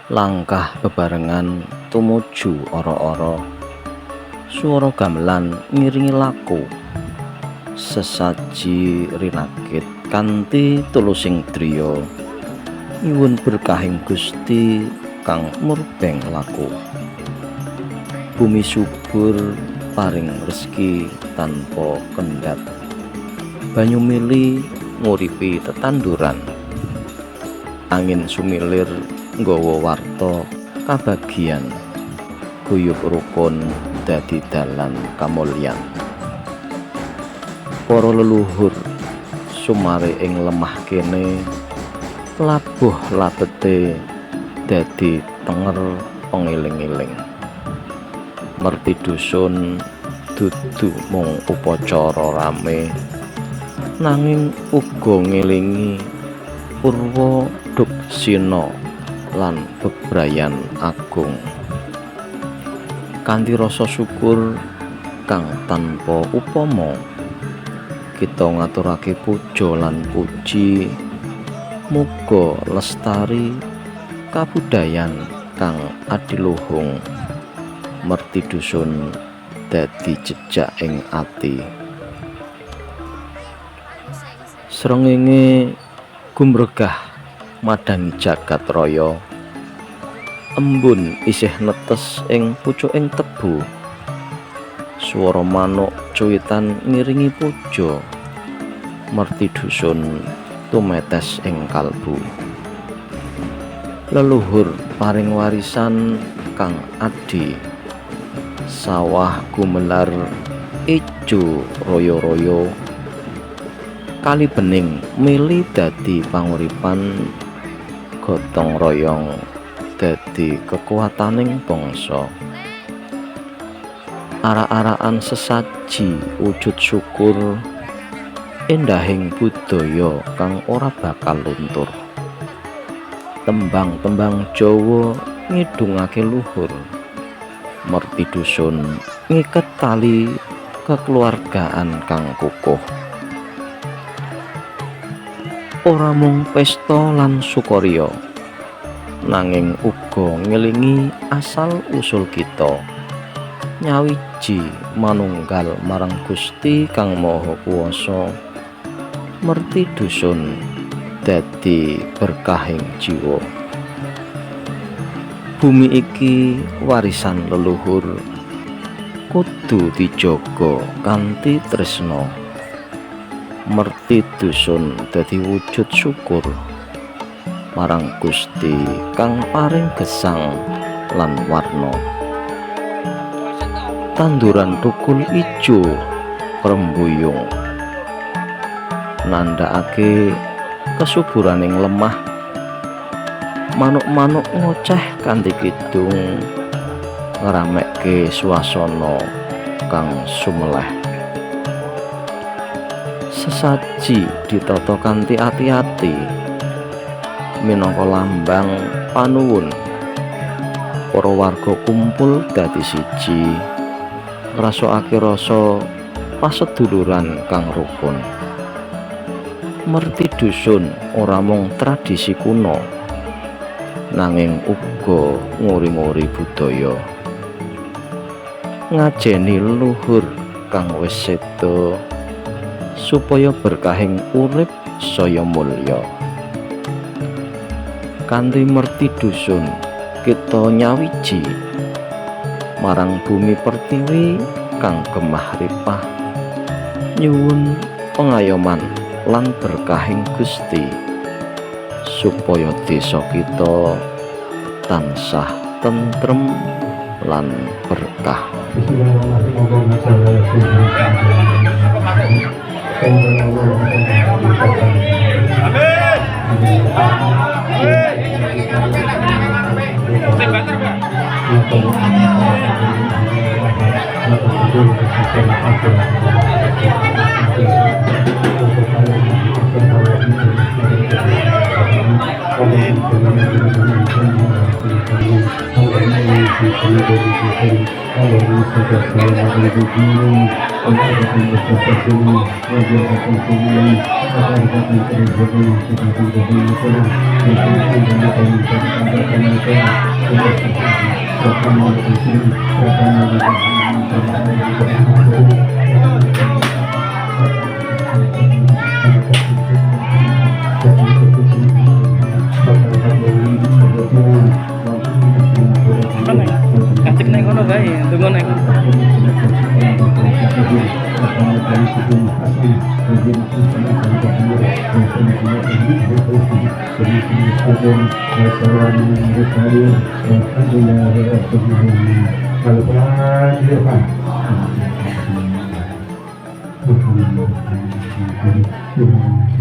Langkah bebarengan tumuju ora-ora, swara gamelan ngiringi laku. Sesaji rinakit kanthi tulusing driya, nyuwun berkahing Gusti kang murbeng laku. Bumi subur paring rezeki tanpa kendhat, banyu mili nguripi tetanduran. Angin sumilir nggawa warta kabagian, guyub rukun dadi dalan kamulyan. Para leluhur sumare ing lemah kene, labuh labete dadi tenger pengiling-iling. Merti dusun dudu mung upacara rame, nanging uga ngelingi purwa duksina lan bebrayan agung. Kanthi rasa syukur kang tanpa upama, kita ngaturake puja lan puji muga lestari kabudayan kang adiluhung. Merti dusun dadi jejak ing ati. Srengenge gumregah madangi jagat raya, embun isih netes ing pucuking tebu. Swara manuk cuwitan ngiringi puja, merti dusun tumetes ing kalbu. Leluhur paring warisan kang adi, sawah gumelar ijo royo-royo. Kali bening mili dadi panguripan, gotong royong dadi kekuataning bangsa. Arak-arakan sesaji wujud syukur, endahing budaya kang ora bakal luntur. Tembang-tembang Jawa ngidungake luhur, merti dusun ngiket tali kekeluargaan kang kukuh. Ora mung pesta lan sukarya, nanging uga ngelingi asal usul kita, nyawiji manunggal marang Gusti kang Maha Kuwasa. Merti dusun dadi berkahing jiwa. Bumi iki warisan leluhur, kudu dijaga kanthi tresna. Merti dusun dadi wujud syukur marang Gusti kang paring gesang lan warna. Tanduran tukul ijo rembuyung, nandhakake kesuburaning lemah. Manuk-manuk ngoceh kanthi kidung, ngeramekke swasana kang sumeleh. Sesaji ditata kanthi ati-ati, minangka lambang panuwun. Para warga kumpul dadi siji, ngrasakake rasa paseduluran kang rukun. Merti dusun ora mung tradisi kuno, nanging uga nguri-nguri budaya. Ngajeni leluhur kang wis seda, supaya berkahing urip saya mulya. Kanthi merti dusun kita nyawiji marang bumi pertiwi kang gemah ripah, nyuwun pengayoman lan berkahing Gusti, supaya desa kita tansah tentrem lan berkah. Kacik neng kono bae, tunggu neng. Kalau pelan dia Pak. Tuhan